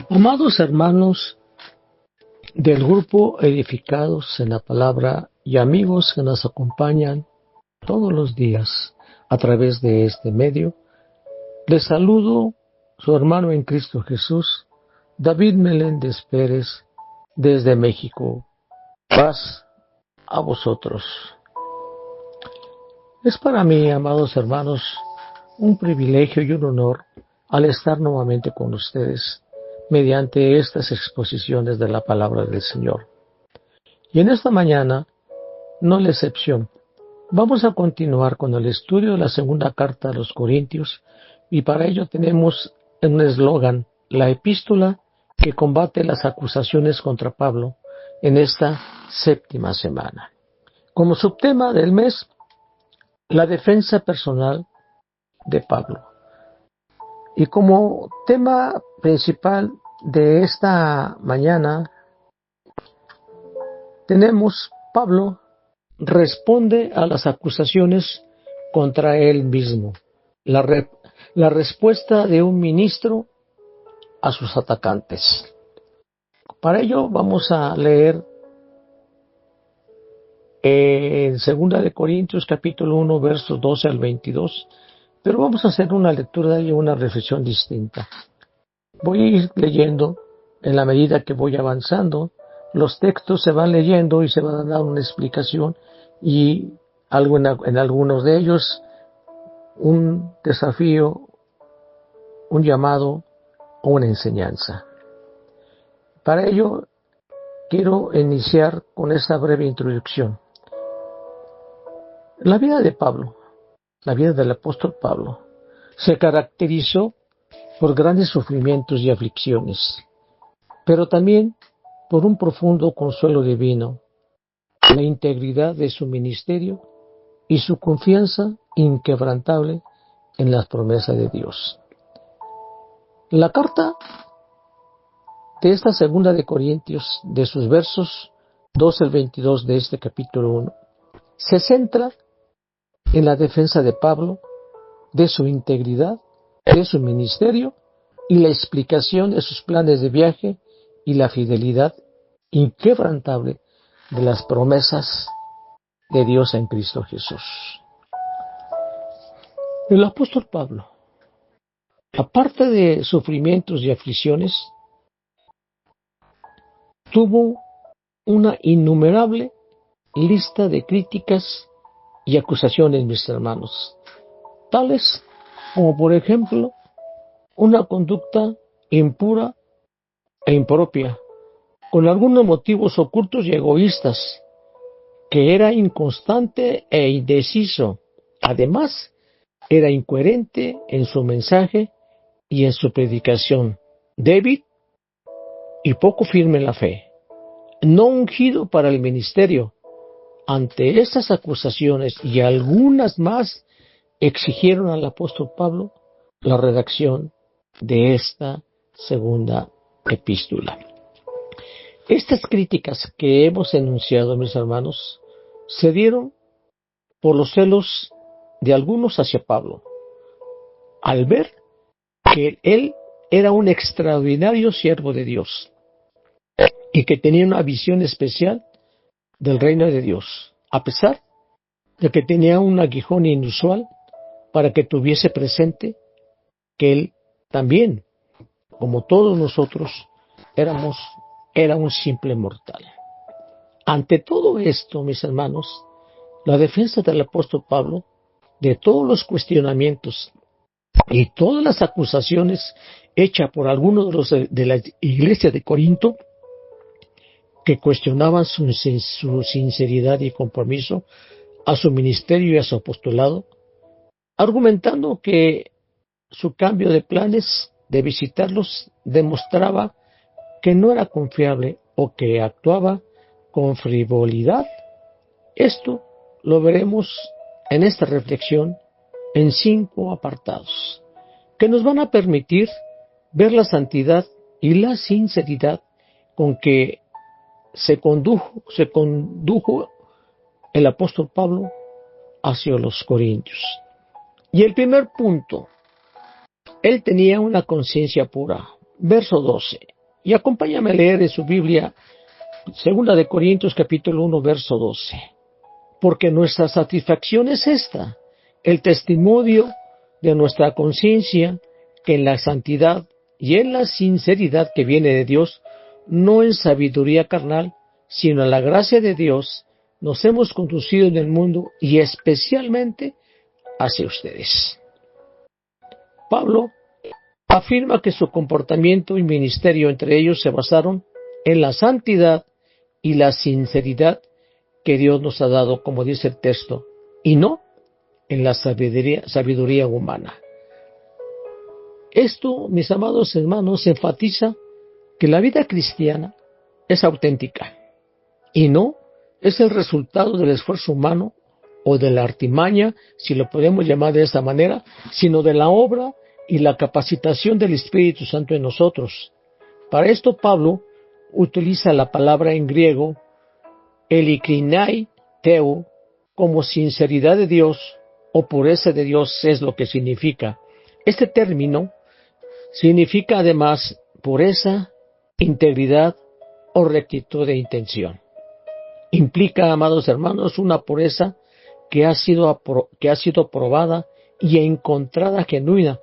Amados hermanos del grupo Edificados en la Palabra y amigos que nos acompañan todos los días a través de este medio, les saludo su hermano en Cristo Jesús, David Meléndez Pérez, desde México. Paz a vosotros. Es para mí, amados hermanos, un privilegio y un honor al estar nuevamente con ustedes mediante estas exposiciones de la palabra del Señor. Y en esta mañana, no la excepción, vamos a continuar con el estudio de la segunda carta a los Corintios, y para ello tenemos un eslogan: la epístola que combate las acusaciones contra Pablo en esta séptima semana. Como subtema del mes, la defensa personal de Pablo. Y como tema principal de esta mañana tenemos: Pablo responde a las acusaciones contra él mismo. La respuesta de un ministro a sus atacantes. Para ello vamos a leer en 2 de Corintios capítulo 1 versos 12 al 22, pero vamos a hacer una lectura y una reflexión distinta. Voy a ir leyendo en la medida que voy avanzando. Los textos se van leyendo y se van a dar una explicación, y en algunos de ellos un desafío, un llamado o una enseñanza. Para ello quiero iniciar con esta breve introducción. La vida de Pablo, la vida del apóstol Pablo, se caracterizó por grandes sufrimientos y aflicciones, pero también por un profundo consuelo divino, la integridad de su ministerio y su confianza inquebrantable en las promesas de Dios. La carta de esta segunda de Corintios, de sus versos 12 al 22 de este capítulo 1, se centra en la defensa de Pablo, de su integridad, de su ministerio y la explicación de sus planes de viaje y la fidelidad inquebrantable de las promesas de Dios en Cristo Jesús. El apóstol Pablo, aparte de sufrimientos y aflicciones, tuvo una innumerable lista de críticas y acusaciones, mis hermanos, tales como, por ejemplo, una conducta impura e impropia, con algunos motivos ocultos y egoístas, que era inconstante e indeciso. Además, era incoherente en su mensaje y en su predicación, débil y poco firme en la fe, no ungido para el ministerio. Ante estas acusaciones y algunas más, exigieron al apóstol Pablo la redacción de esta segunda epístola. Estas críticas que hemos enunciado, mis hermanos, se dieron por los celos de algunos hacia Pablo, al ver que él era un extraordinario siervo de Dios y que tenía una visión especial del reino de Dios, a pesar de que tenía un aguijón inusual para que tuviese presente que él también, como todos nosotros, era un simple mortal. Ante todo esto, mis hermanos, la defensa del apóstol Pablo de todos los cuestionamientos y todas las acusaciones hechas por algunos de los de la iglesia de Corinto, que cuestionaban su sinceridad y compromiso a su ministerio y a su apostolado, argumentando que su cambio de planes de visitarlos demostraba que no era confiable o que actuaba con frivolidad. Esto lo veremos en esta reflexión en 5 apartados que nos van a permitir ver la santidad y la sinceridad con que se condujo el apóstol Pablo hacia los Corintios. Y el primer punto, él tenía una conciencia pura. Verso 12. Y acompáñame a leer en su Biblia, 2 Corintios capítulo 1, verso 12. Porque nuestra satisfacción es esta, el testimonio de nuestra conciencia, que en la santidad y en la sinceridad que viene de Dios, no en sabiduría carnal, sino en la gracia de Dios, nos hemos conducido en el mundo y especialmente hacia ustedes. Pablo afirma que su comportamiento y ministerio entre ellos se basaron en la santidad y la sinceridad que Dios nos ha dado, como dice el texto, y no en la sabiduría humana. Esto, mis amados hermanos, enfatiza que la vida cristiana es auténtica y no es el resultado del esfuerzo humano o de la artimaña, si lo podemos llamar de esa manera, sino de la obra y la capacitación del Espíritu Santo en nosotros. Para esto Pablo utiliza la palabra en griego elikrinai teo como sinceridad de Dios o pureza de Dios es lo que significa. Este término significa además pureza, integridad o rectitud de intención. Implica, amados hermanos, una pureza que ha sido probada y encontrada genuina,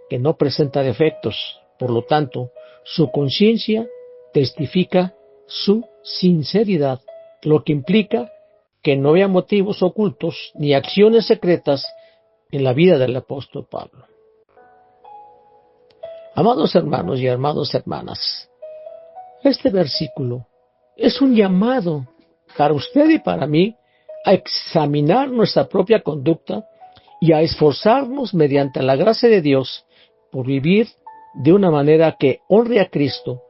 que no presenta defectos. Por lo tanto, su conciencia testifica su sinceridad, lo que implica que no había motivos ocultos ni acciones secretas en la vida del apóstol Pablo. Amados hermanos y amadas hermanas, este versículo es un llamado para usted y para mí a examinar nuestra propia conducta y a esforzarnos mediante la gracia de Dios por vivir de una manera que honre a Cristo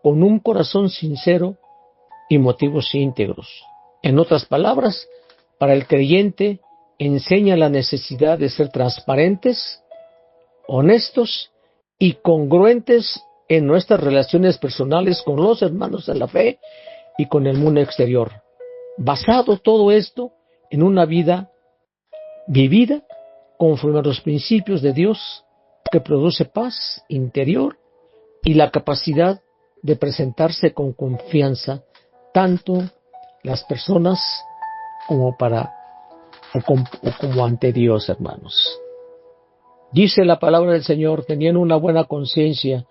con un corazón sincero y motivos íntegros. En otras palabras, para el creyente enseña la necesidad de ser transparentes, honestos y congruentes en nuestras relaciones personales con los hermanos de la fe y con el mundo exterior. Basado todo esto en una vida vivida conforme a los principios de Dios que produce paz interior y la capacidad de presentarse con confianza tanto las personas como ante Dios, hermanos. Dice la palabra del Señor, teniendo una buena conciencia,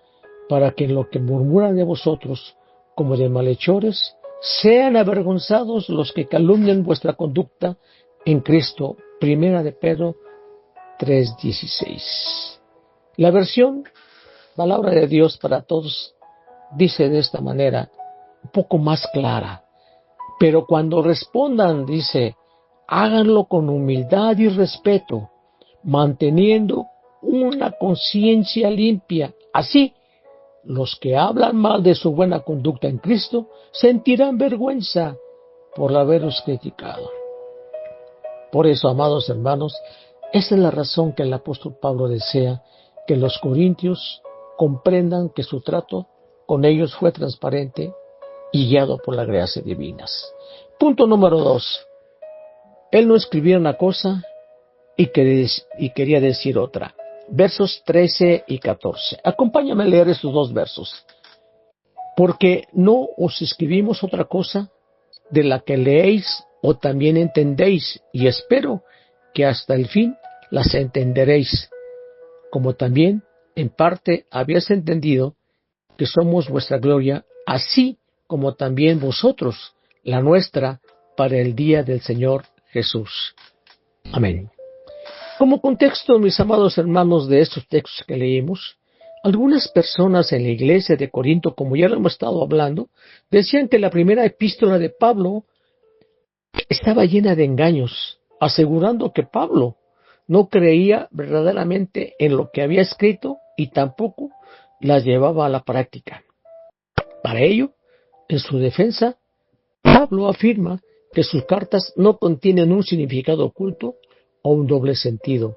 para que en lo que murmuran de vosotros, como de malhechores, sean avergonzados los que calumnian vuestra conducta en Cristo. 1 de Pedro 3:16. La versión Palabra de Dios para Todos dice de esta manera, un poco más clara. Pero cuando respondan, dice, háganlo con humildad y respeto, manteniendo una conciencia limpia. Así, los que hablan mal de su buena conducta en Cristo sentirán vergüenza por haberos criticado. Por eso, amados hermanos, esa es la razón que el apóstol Pablo desea que los corintios comprendan que su trato con ellos fue transparente y guiado por la gracia divina. Punto número 2. Él no escribía una cosa y quería decir otra. Versos 13 y 14. Acompáñame a leer estos dos versos. Porque no os escribimos otra cosa de la que leéis o también entendéis, y espero que hasta el fin las entenderéis, como también en parte habéis entendido que somos vuestra gloria, así como también vosotros la nuestra para el día del Señor Jesús. Amén. Como contexto, mis amados hermanos, de estos textos que leímos, algunas personas en la iglesia de Corinto, como ya lo hemos estado hablando, decían que la primera epístola de Pablo estaba llena de engaños, asegurando que Pablo no creía verdaderamente en lo que había escrito y tampoco las llevaba a la práctica. Para ello, en su defensa, Pablo afirma que sus cartas no contienen un significado oculto o un doble sentido.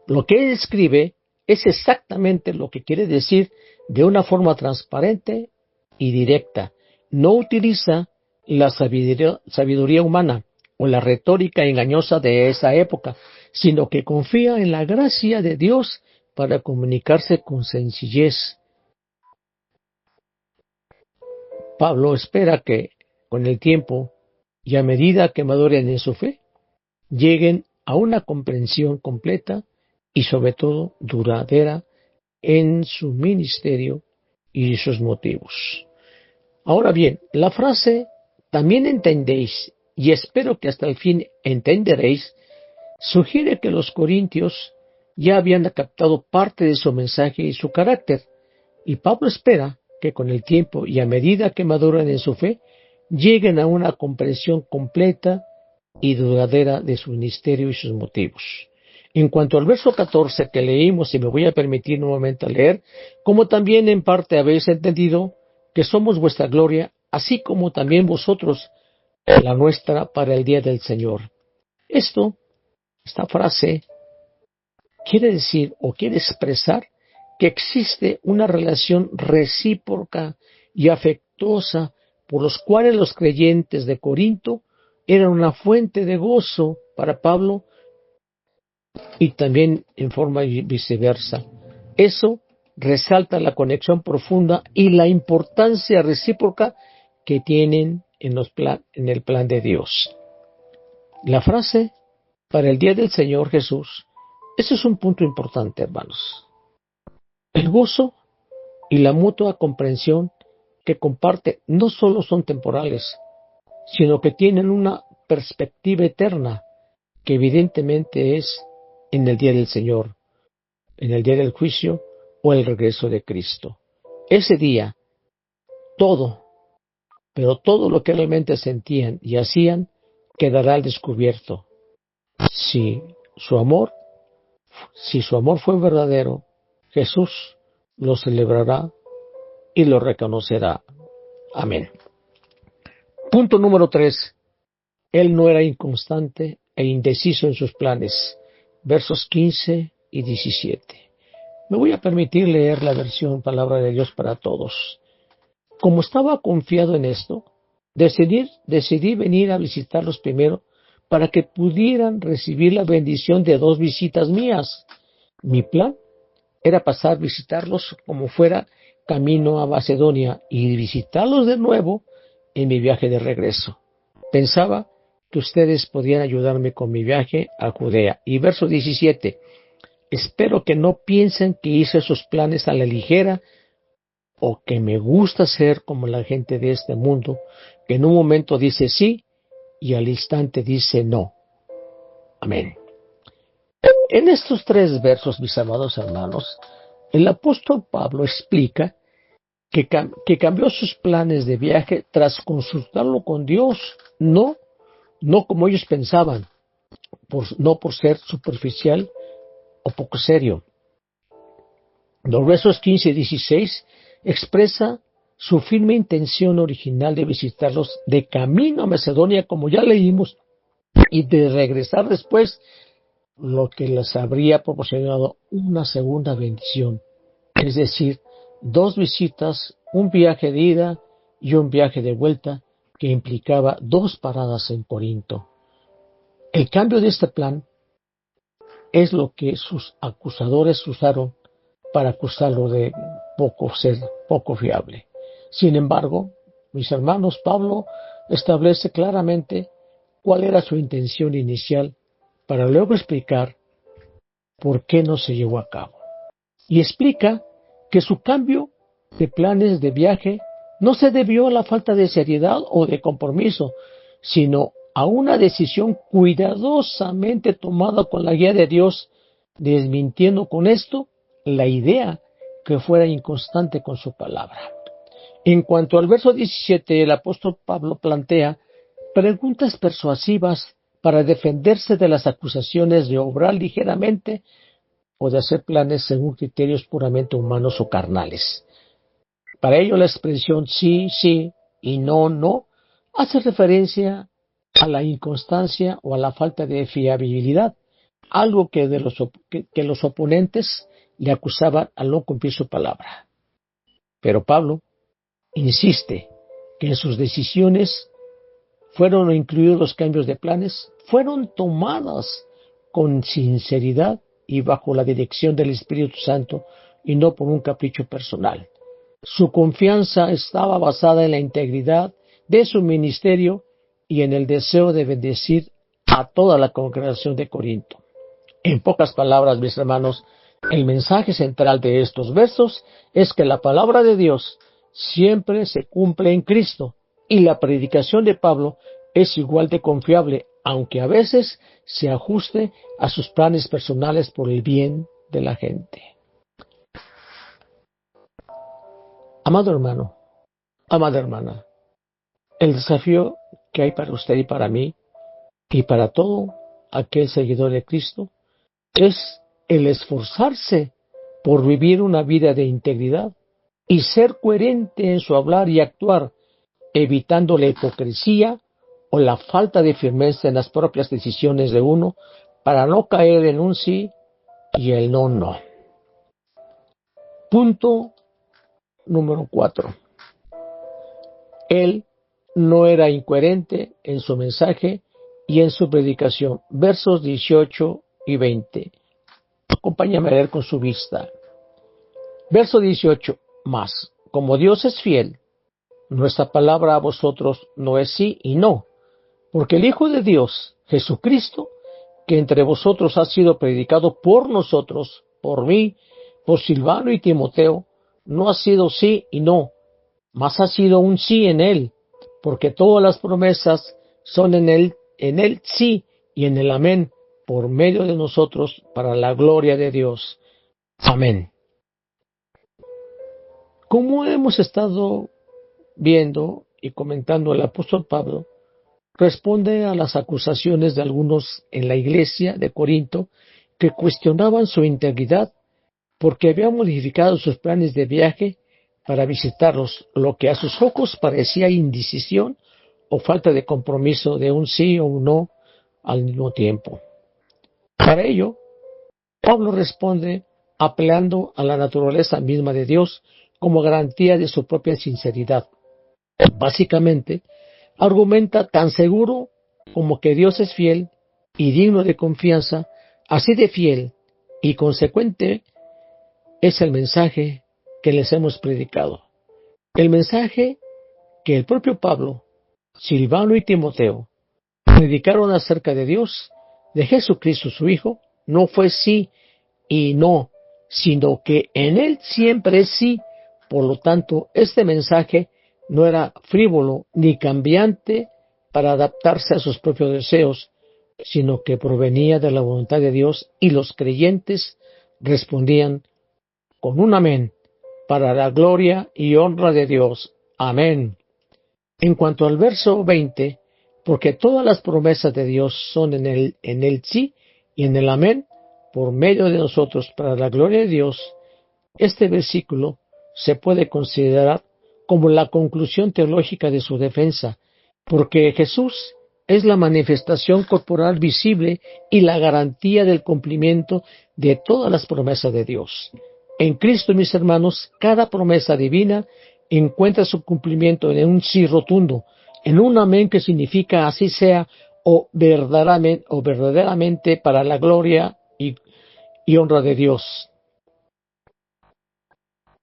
Lo que él escribe es exactamente lo que quiere decir de una forma transparente y directa. No utiliza la sabiduría humana o la retórica engañosa de esa época, sino que confía en la gracia de Dios para comunicarse con sencillez. Pablo espera que, con el tiempo y a medida que maduren en su fe, lleguen a una comprensión completa y sobre todo duradera en su ministerio y sus motivos. Ahora bien, la frase "también entendéis y espero que hasta el fin entenderéis" sugiere que los corintios ya habían captado parte de su mensaje y su carácter, y Pablo espera que con el tiempo y a medida que maduran en su fe, lleguen a una comprensión completa y duradera de su ministerio y sus motivos. En cuanto al verso 14 que leímos, y me voy a permitir nuevamente leer, como también en parte habéis entendido que somos vuestra gloria, así como también vosotros la nuestra para el día del Señor. Esta frase quiere decir o quiere expresar que existe una relación recíproca y afectuosa por los cuales los creyentes de Corinto eran una fuente de gozo para Pablo y también en forma viceversa. Eso resalta la conexión profunda y la importancia recíproca que tienen en el plan de Dios. La frase "para el día del Señor Jesús", ese es un punto importante, hermanos. El gozo y la mutua comprensión que comparte no solo son temporales, sino que tienen una perspectiva eterna, que evidentemente es en el día del Señor, en el día del juicio o el regreso de Cristo. Ese día, todo, pero todo lo que realmente sentían y hacían, quedará al descubierto. Si su amor fue verdadero, Jesús lo celebrará y lo reconocerá. Amén. Punto número 3. Él no era inconstante e indeciso en sus planes. Versos 15 y 17. Me voy a permitir leer la versión Palabra de Dios para Todos. Como estaba confiado en esto, decidí venir a visitarlos primero para que pudieran recibir la bendición de 2 visitas mías. Mi plan era pasar a visitarlos como fuera camino a Macedonia y visitarlos de nuevo en mi viaje de regreso. Pensaba que ustedes podían ayudarme con mi viaje a Judea. Y verso 17. Espero que no piensen que hice esos planes a la ligera o que me gusta ser como la gente de este mundo, que en un momento dice sí y al instante dice no. Amén. En estos 3 versos, mis amados hermanos, el apóstol Pablo explica que cambió sus planes de viaje tras consultarlo con Dios, no como ellos pensaban, no por ser superficial o poco serio. Los versos 15 y 16 expresa su firme intención original de visitarlos de camino a Macedonia, como ya leímos, y de regresar después, lo que les habría proporcionado una segunda bendición, es decir, 2 visitas, un viaje de ida y un viaje de vuelta, que implicaba 2 paradas en Corinto. El cambio de este plan es lo que sus acusadores usaron para acusarlo de ser poco fiable. Sin embargo, mis hermanos, Pablo establece claramente cuál era su intención inicial para luego explicar por qué no se llevó a cabo. Y explica que su cambio de planes de viaje no se debió a la falta de seriedad o de compromiso, sino a una decisión cuidadosamente tomada con la guía de Dios, desmintiendo con esto la idea que fuera inconstante con su palabra. En cuanto al verso 17, el apóstol Pablo plantea preguntas persuasivas para defenderse de las acusaciones de obrar ligeramente o de hacer planes según criterios puramente humanos o carnales. Para ello la expresión sí, sí y no, no hace referencia a la inconstancia o a la falta de fiabilidad, algo que los oponentes le acusaban al no cumplir su palabra. Pero Pablo insiste que en sus decisiones fueron incluidos los cambios de planes, fueron tomadas con sinceridad y bajo la dirección del Espíritu Santo y no por un capricho personal. Su confianza estaba basada en la integridad de su ministerio y en el deseo de bendecir a toda la congregación de Corinto. En pocas palabras, mis hermanos, el mensaje central de estos versos es que la palabra de Dios siempre se cumple en Cristo y la predicación de Pablo es igual de confiable, aunque a veces se ajuste a sus planes personales por el bien de la gente. Amado hermano, amada hermana, el desafío que hay para usted y para mí y para todo aquel seguidor de Cristo es el esforzarse por vivir una vida de integridad y ser coherente en su hablar y actuar, evitando la hipocresía o la falta de firmeza en las propias decisiones de uno para no caer en un sí y el no. Punto número 4. Él no era incoherente en su mensaje y en su predicación. Versos 18 y 20. Acompáñame a leer con su vista. Verso 18. Mas, como Dios es fiel, nuestra palabra a vosotros no es sí y no, porque el Hijo de Dios, Jesucristo, que entre vosotros ha sido predicado por nosotros, por mí, por Silvano y Timoteo, no ha sido sí y no, mas ha sido un sí en él, porque todas las promesas son en él sí y en el amén, por medio de nosotros, para la gloria de Dios. Amén. Como hemos estado viendo y comentando, el apóstol Pablo responde a las acusaciones de algunos en la iglesia de Corinto que cuestionaban su integridad porque había modificado sus planes de viaje para visitarlos, lo que a sus ojos parecía indecisión o falta de compromiso de un sí o un no al mismo tiempo. Para ello, Pablo responde apelando a la naturaleza misma de Dios como garantía de su propia sinceridad. Básicamente, argumenta tan seguro como que Dios es fiel y digno de confianza, así de fiel y consecuente es el mensaje que les hemos predicado. El mensaje que el propio Pablo, Silvano y Timoteo predicaron acerca de Dios, de Jesucristo su Hijo, no fue sí y no, sino que en Él siempre es sí. Por lo tanto, este mensaje no era frívolo ni cambiante para adaptarse a sus propios deseos, sino que provenía de la voluntad de Dios y los creyentes respondían con un amén para la gloria y honra de Dios. Amén. En cuanto al verso 20, porque todas las promesas de Dios son en el sí y en el amén, por medio de nosotros para la gloria de Dios, este versículo se puede considerar como la conclusión teológica de su defensa, porque Jesús es la manifestación corporal visible y la garantía del cumplimiento de todas las promesas de Dios. En Cristo, mis hermanos, cada promesa divina encuentra su cumplimiento en un sí rotundo, en un amén que significa así sea o verdaderamente para la gloria y honra de Dios.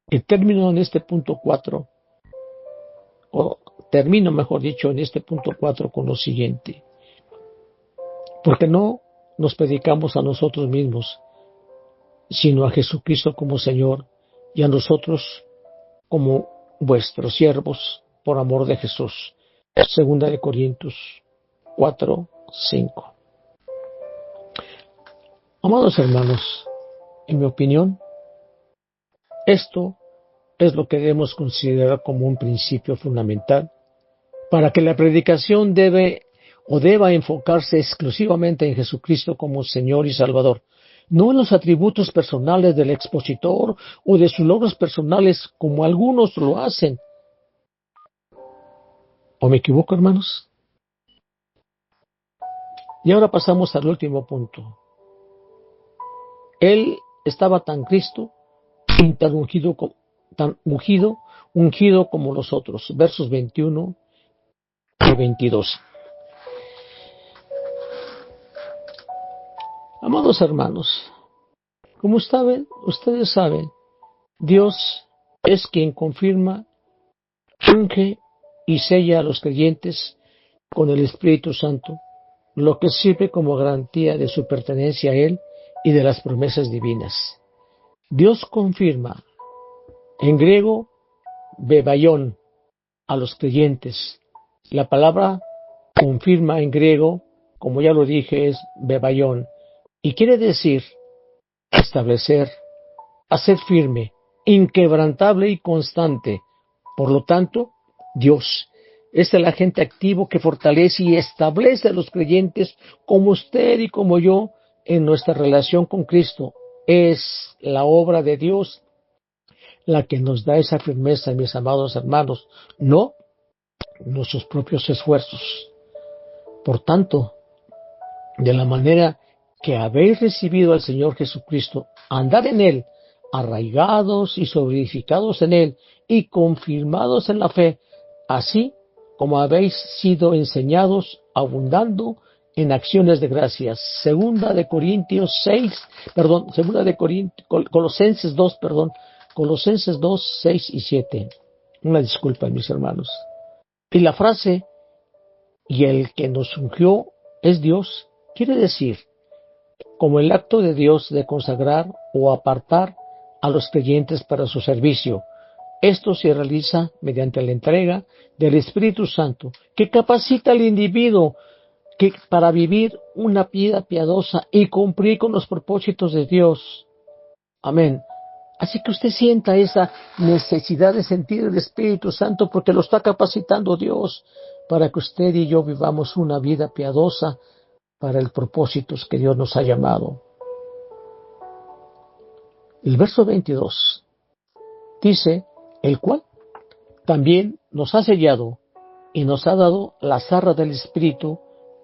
Y termino en este punto 4, o termino mejor dicho en este punto 4 con lo siguiente. Porque no nos predicamos a nosotros mismos, sino a Jesucristo como Señor y a nosotros como vuestros siervos por amor de Jesús. Segunda de Corintios 4:5. Amados hermanos, en mi opinión, esto es lo que debemos considerar como un principio fundamental para que la predicación deba enfocarse exclusivamente en Jesucristo como Señor y Salvador, no en los atributos personales del expositor o de sus logros personales como algunos lo hacen. ¿O me equivoco, hermanos? Y ahora pasamos al último punto. Él estaba tan Cristo, tan ungido como los otros. Versos 21 y 22. Amados hermanos, como ustedes saben, Dios es quien confirma, unge y sella a los creyentes con el Espíritu Santo, lo que sirve como garantía de su pertenencia a Él y de las promesas divinas. Dios confirma, en griego, bebaion, a los creyentes. La palabra confirma en griego, como ya lo dije, es bebaion, y quiere decir establecer, hacer firme, inquebrantable y constante. Por lo tanto, Dios es el agente activo que fortalece y establece a los creyentes como usted y como yo en nuestra relación con Cristo. Es la obra de Dios la que nos da esa firmeza, mis amados hermanos, no nuestros propios esfuerzos. Por tanto, de la manera que habéis recibido al Señor Jesucristo, andad en Él, arraigados y solidificados en Él y confirmados en la fe, así como habéis sido enseñados, abundando en acciones de gracias. Colosenses 2, 6 y 7. Una disculpa, mis hermanos. Y la frase, y el que nos ungió es Dios, quiere decir, como el acto de Dios de consagrar o apartar a los creyentes para su servicio. Esto se realiza mediante la entrega del Espíritu Santo, que capacita al individuo para vivir una vida piadosa y cumplir con los propósitos de Dios. Amén. Así que usted sienta esa necesidad de sentir el Espíritu Santo porque lo está capacitando Dios para que usted y yo vivamos una vida piadosa para el propósito que Dios nos ha llamado. El verso 22 dice, el cual también nos ha sellado y nos ha dado la zarra del Espíritu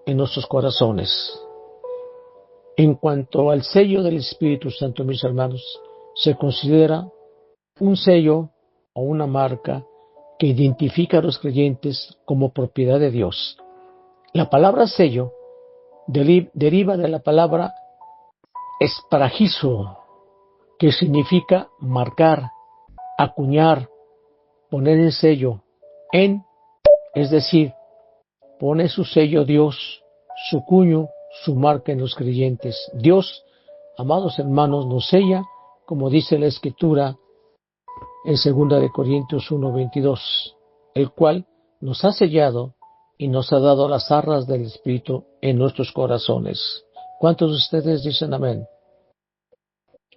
en nuestros corazones. En cuanto al sello del Espíritu Santo, mis hermanos, se considera un sello o una marca que identifica a los creyentes como propiedad de Dios. La palabra sello deriva de la palabra espragizo, que significa marcar, acuñar, poner el sello en, es decir, pone su sello Dios, su cuño, su marca en los creyentes. Dios, amados hermanos, nos sella, como dice la Escritura en 2 Corintios 1:22, el cual nos ha sellado y nos ha dado las arras del Espíritu en nuestros corazones. ¿Cuántos de ustedes dicen amén?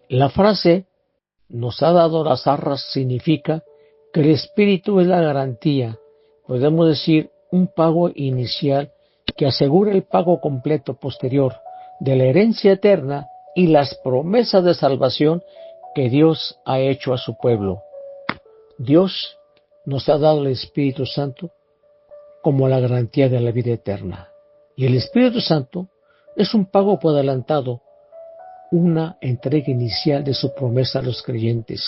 La frase nos ha dado las arras significa que el Espíritu es la garantía, podemos decir un pago inicial que asegura el pago completo posterior de la herencia eterna y las promesas de salvación que Dios ha hecho a su pueblo. Dios nos ha dado el Espíritu Santo como la garantía de la vida eterna. Y el Espíritu Santo es un pago por adelantado, una entrega inicial de su promesa a los creyentes.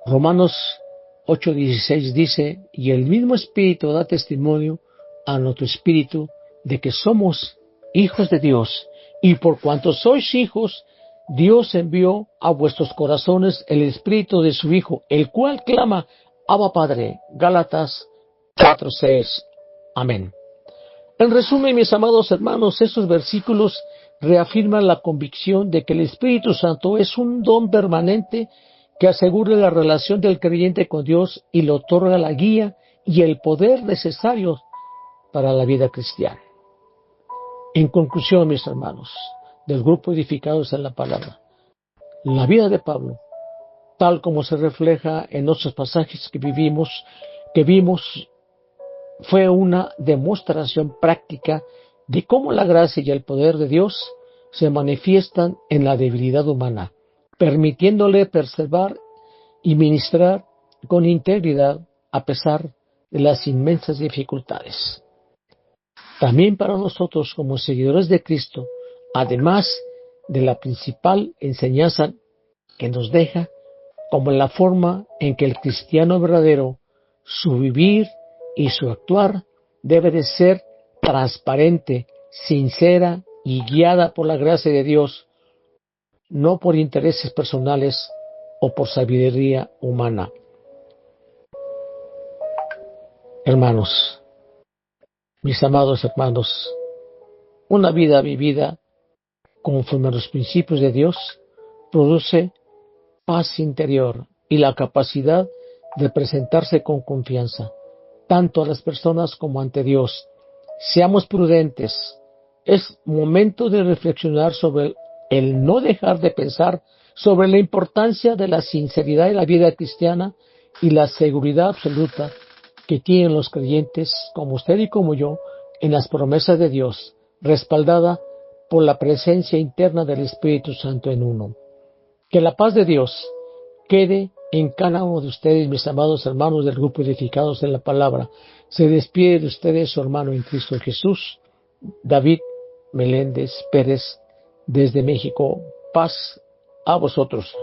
Romanos 8:16 dice, y el mismo Espíritu da testimonio a nuestro espíritu de que somos hijos de Dios, y por cuanto sois hijos, Dios envió a vuestros corazones el Espíritu de su Hijo, el cual clama, Abba Padre. Gálatas 4:6. Amén. En resumen, mis amados hermanos, estos versículos reafirman la convicción de que el Espíritu Santo es un don permanente que asegura la relación del creyente con Dios y le otorga la guía y el poder necesarios para la vida cristiana. En conclusión, mis hermanos, del grupo Edificados en la Palabra, la vida de Pablo, tal como se refleja en otros pasajes que vimos, fue una demostración práctica de cómo la gracia y el poder de Dios se manifiestan en la debilidad humana, permitiéndole perseverar y ministrar con integridad a pesar de las inmensas dificultades. También para nosotros como seguidores de Cristo, además de la principal enseñanza que nos deja, como la forma en que el cristiano verdadero, su vivir y su actuar debe de ser transparente, sincera y guiada por la gracia de Dios, no por intereses personales o por sabiduría humana. Hermanos, mis amados hermanos, una vida vivida conforme a los principios de Dios produce paz interior y la capacidad de presentarse con confianza, tanto a las personas como ante Dios. Seamos prudentes. Es momento de reflexionar sobre el no dejar de pensar sobre la importancia de la sinceridad en la vida cristiana y la seguridad absoluta que tienen los creyentes, como usted y como yo, en las promesas de Dios, respaldada por la presencia interna del Espíritu Santo en uno. Que la paz de Dios quede en cada uno de ustedes, mis amados hermanos del grupo Edificados en la Palabra. Se despide de ustedes su hermano en Cristo Jesús, David Meléndez Pérez, desde México. Paz a vosotros.